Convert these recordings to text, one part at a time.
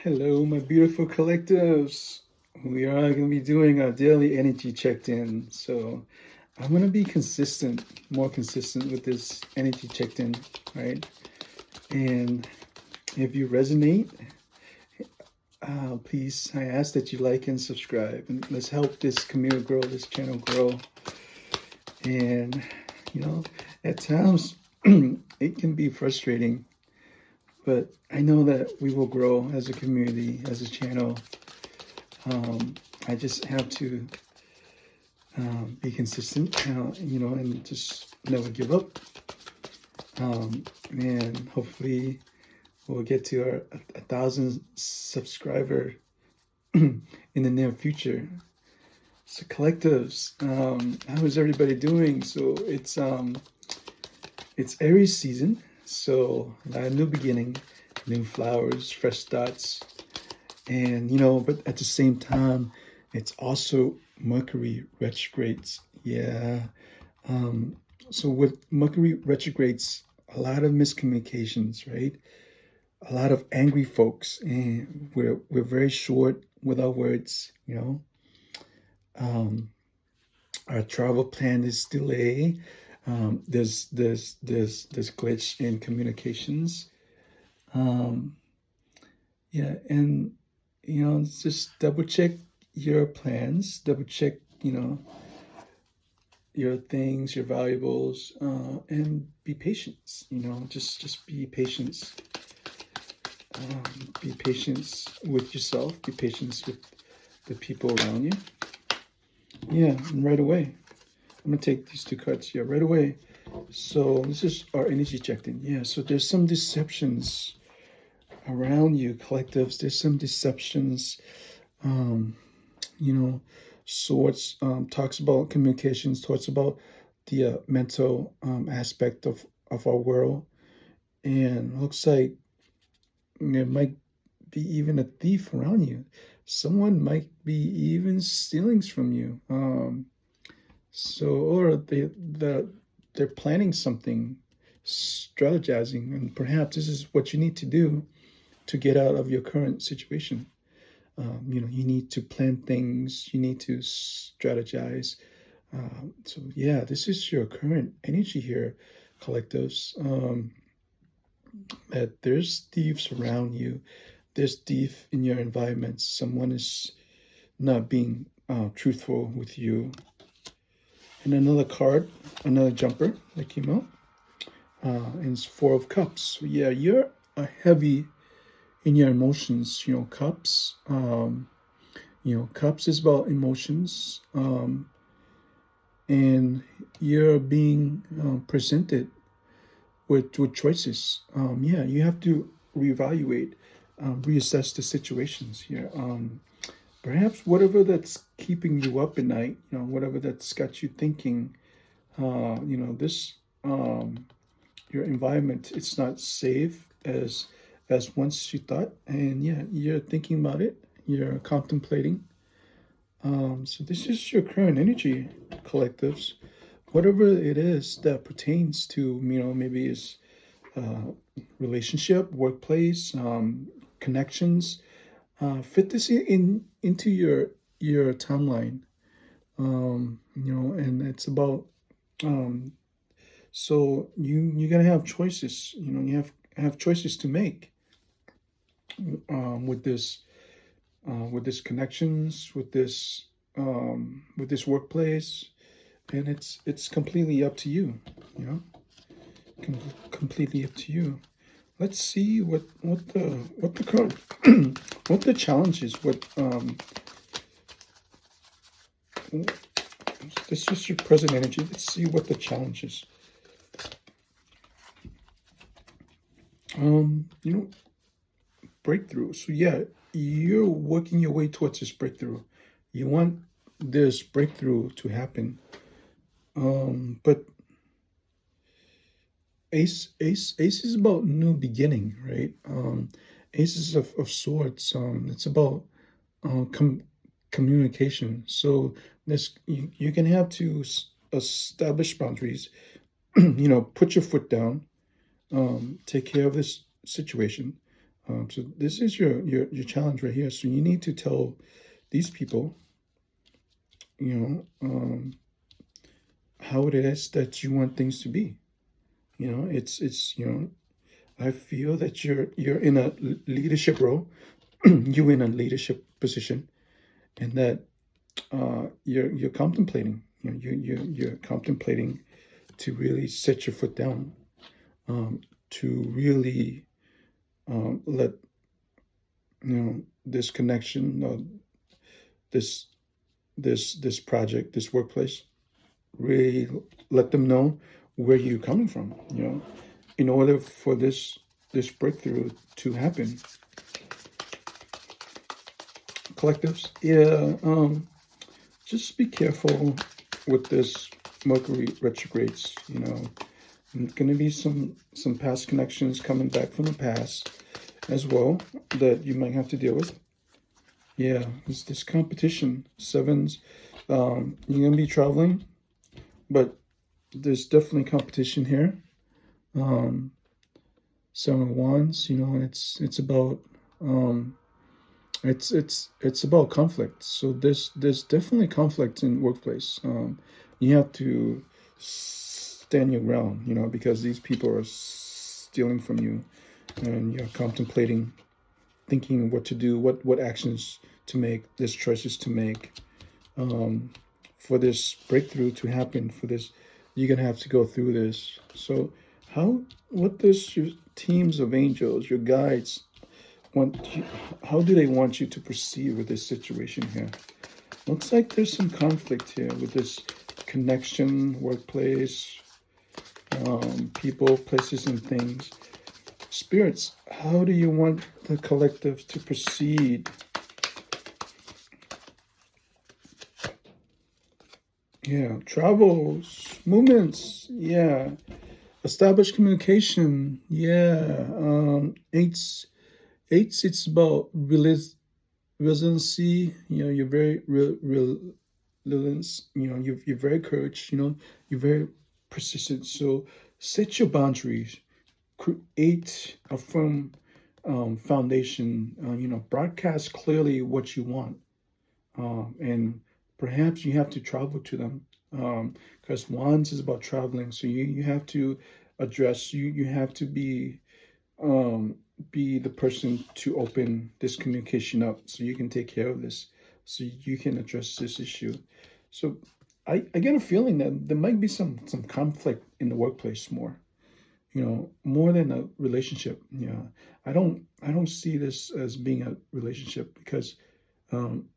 Hello, my beautiful collectives. We are going to be doing our daily energy check-in. So I'm going to be consistent, more consistent with this energy check-in, right? And if you resonate, please, I ask that you like and subscribe. And let's help this community grow, this channel grow. And, at times it can be frustrating, but I know that we will grow as a community, as a channel. I just have to be consistent, and just never give up. And hopefully we'll get to our 1,000 subscriber in the near future. So collectives, how is everybody doing? So it's Aries season, so a new beginning, new flowers, fresh starts, and but at the same time, it's also Mercury retrogrades. Yeah. So with Mercury retrogrades, a lot of miscommunications, right? A lot of angry folks, and we're very short with our words. Our travel plan is delayed. There's glitch in communications. Yeah, and just double check your plans, double check your things, your valuables, and be patient. Just be patient. Be patient with yourself. Be patient with the people around you. Yeah, and right away. I'm gonna take these two cards here right away. So this is our energy check-in. Yeah, so there's some deceptions around you, collectives. There's some deceptions. Swords talks about communications, talks about the mental aspect of our world, and looks like there might be even a thief around you. Someone might be even stealing from you. Or they're planning something, strategizing, and perhaps this is what you need to do to get out of your current situation. You need to plan things, you need to strategize. So yeah, this is your current energy here, collectives. That there's thieves around you, there's thief in your environment. Someone is not being truthful with you. And another card, another jumper that came out, and it's Four of Cups. So yeah, you're heavy in your emotions. Cups. Cups is about emotions, and you're being presented with choices. Yeah, you have to reevaluate, reassess the situations here. Perhaps whatever that's keeping you up at night, whatever that's got you thinking, this your environment, it's not safe as once you thought, and yeah, you're thinking about it, you're contemplating. So this is your current energy, collectives. Whatever it is that pertains to, maybe is relationship, workplace, connections. Fit this into your timeline. And it's about so you're gonna have choices. You have choices to make with this connections, with this workplace, and it's completely up to you. You know, completely up to you. Let's see what the current what the challenge is. This is your present energy. Let's see what the challenge is. Breakthrough. So yeah, you're working your way towards this breakthrough. You want this breakthrough to happen. But Ace is about new beginning, right? Aces of swords. It's about communication. So this you're gonna have to establish boundaries. Put your foot down. Take care of this situation. So this is your challenge right here. So you need to tell these people, you know, how it is that you want things to be. It's I feel that you're in a leadership role, you in a leadership position, and that you're contemplating. You're contemplating to really set your foot down, to really let this connection, this this project, this workplace, really let them know where you're coming from. In order for this breakthrough to happen, collectives, yeah. Just be careful with this Mercury retrogrades. Going to be some past connections coming back from the past as well that you might have to deal with. Yeah, it's this competition. Sevens, you're gonna be traveling, but there's definitely competition here. Seven of Wands, it's about it's about conflict. So there's definitely conflict in workplace. You have to stand your ground, because these people are stealing from you, and you're contemplating, thinking what to do, what actions to make, this choices to make, for this breakthrough to happen. For this, you're gonna have to go through this. So what does your teams of angels, your guides, how do they want you to proceed with this situation here? Looks like there's some conflict here with this connection, workplace, people, places, and things. Spirits, how do you want the collective to proceed? Yeah, travels, movements, yeah. Establish communication, yeah. Eights, it's about resiliency. You're very resilient. You're very courage. You're very persistent. So set your boundaries. Create a firm foundation. Broadcast clearly what you want, and perhaps you have to travel to them, because Wands is about traveling. So you have to address. You have to be the person to open this communication up, so you can take care of this, so you can address this issue. So I get a feeling that there might be some conflict in the workplace more than a relationship. I don't see this as being a relationship, because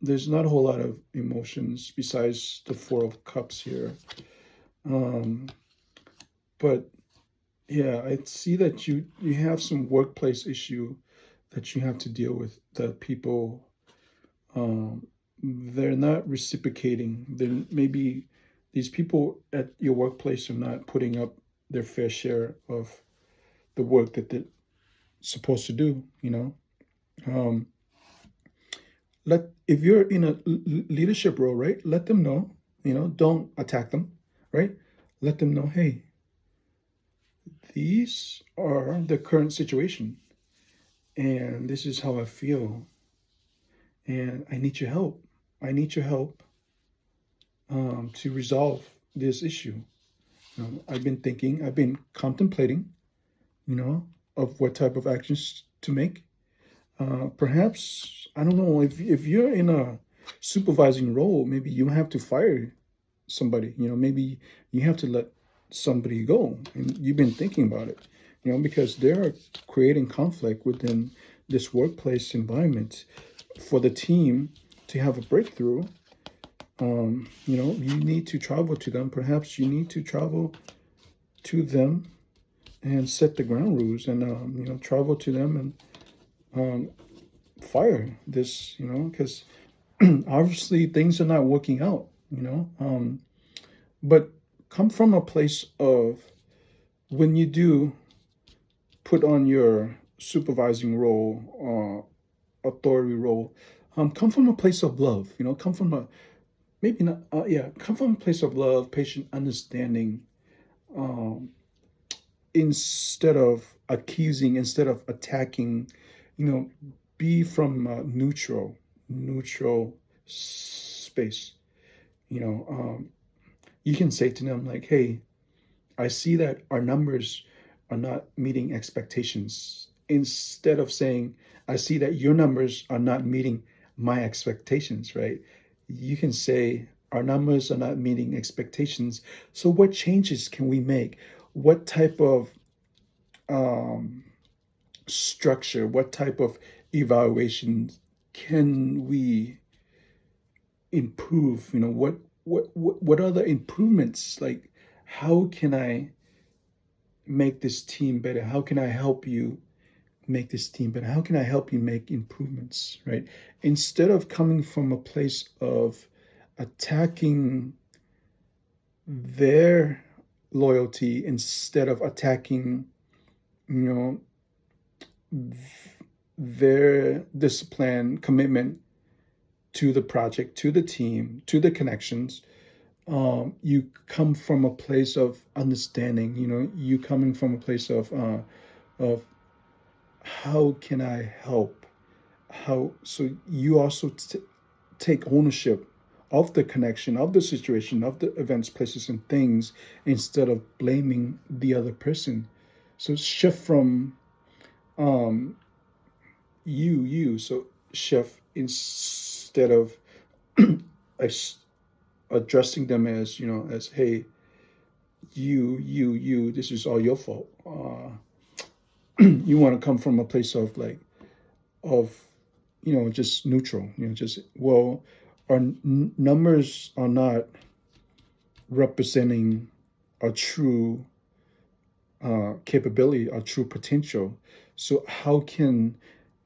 there's not a whole lot of emotions besides the Four of Cups here. But yeah, I see that you have some workplace issue that you have to deal with. That people, they're not reciprocating. Then maybe these people at your workplace are not putting up their fair share of the work that they're supposed to do. Um, if you're in a leadership role, right? Let them know. Don't attack them, right? Let them know, hey, these are the current situation, and this is how I feel, and I need your help. I need your help to resolve this issue. I've been thinking, I've been contemplating, of what type of actions to make. Perhaps, I don't know, if you're in a supervising role, maybe you have to fire somebody. Maybe you have to let somebody go, and you've been thinking about it. Because they're creating conflict within this workplace environment. For the team to have a breakthrough, you need to travel to them. Perhaps you need to travel to them and set the ground rules, and travel to them and fire this, because obviously things are not working out, but come from a place of, when you do put on your supervising role, authority role, come from a place of love. Come from a, maybe not, come from a place of love, patient understanding, instead of accusing, instead of attacking, you know, be from neutral space. You know, you can say to them like, "Hey, I see that our numbers are not meeting expectations." Instead of saying, "I see that your numbers are not meeting my expectations," right? You can say, "Our numbers are not meeting expectations. So, what changes can we make? What type of um, structure, what type of evaluation can we improve? You know, what are the improvements? Like, how can I make this team better? How can I help you make this team better? How can I help you make improvements?" Right? Instead of coming from a place of attacking their loyalty, instead of attacking, you know, their discipline, commitment to the project, to the team, to the connections, you come from a place of understanding. You know, you coming from a place of how can I help? How so you also take ownership of the connection, of the situation, of the events, places, and things, instead of blaming the other person. So shift from um, so shift instead of addressing them as, you know, as, "Hey, you, this is all your fault." You want to come from a place of like, of, you know, just neutral, you know, just, well, our numbers are not representing our true capability, our true potential. So how can,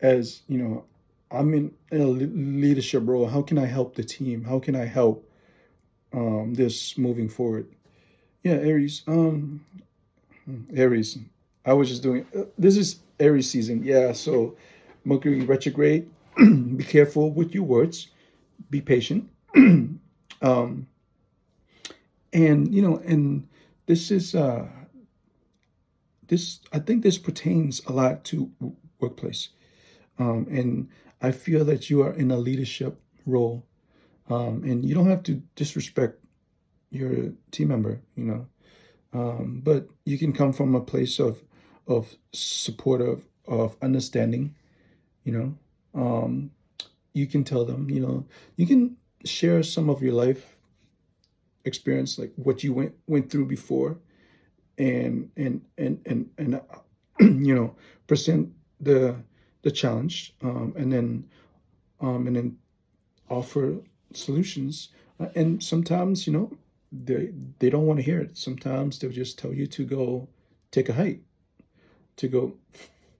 as you know, I'm in a leadership role, how can I help the team? How can I help this moving forward? Yeah, Aries. Aries. I was just doing. This is Aries season. Yeah. So Mercury retrograde. Be careful with your words. Be patient. um, and you know, and this is this. I think this pertains a lot to workplace. And I feel that you are in a leadership role, and you don't have to disrespect your team member. You know, but you can come from a place of supportive, of understanding. You know, you can tell them. You know, you can share some of your life experience, like what you went through before, and you know, present the challenge, and then offer solutions. And sometimes, you know, they don't want to hear it. Sometimes they'll just tell you to go take a hike, to go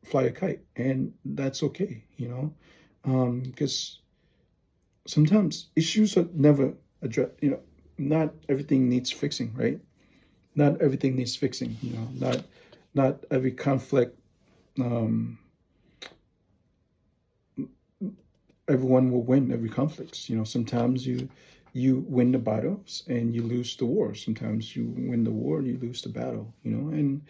fly a kite, and that's okay, you know, because sometimes issues are never addressed. You know, not everything needs fixing, right? Not everything needs fixing. You know, not every conflict. Um, Everyone will win every conflict. You know, sometimes you win the battles and you lose the war. Sometimes you win the war and you lose the battle. You know, and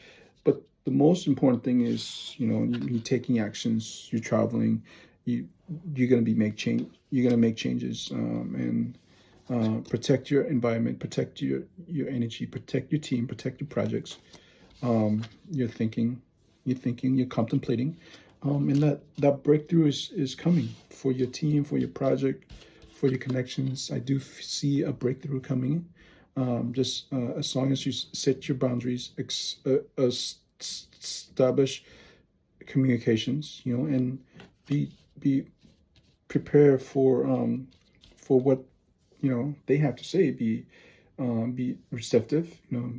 but the most important thing is, you know, you taking actions. You're traveling. You you're gonna be make change. You're gonna make changes, and protect your environment, protect your energy, protect your team, protect your projects. You're thinking, you're contemplating, and that breakthrough is coming for your team, for your project, for your connections. I do see a breakthrough coming. Just as long as you set your boundaries, establish communications, you know, and be prepared for what, you know, they have to say. Be receptive, you know,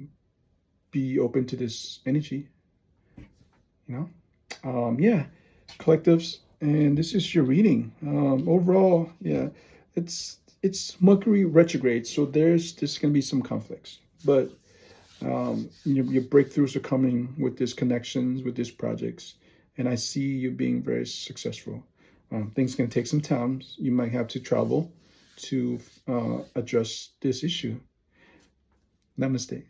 be open to this energy, you know. Yeah, collectives, and this is your reading. Overall, yeah, it's Mercury retrograde, so there's gonna be some conflicts, but your breakthroughs are coming with these connections, with these projects, and I see you being very successful. Things can take some time. You might have to travel to address this issue. Namaste.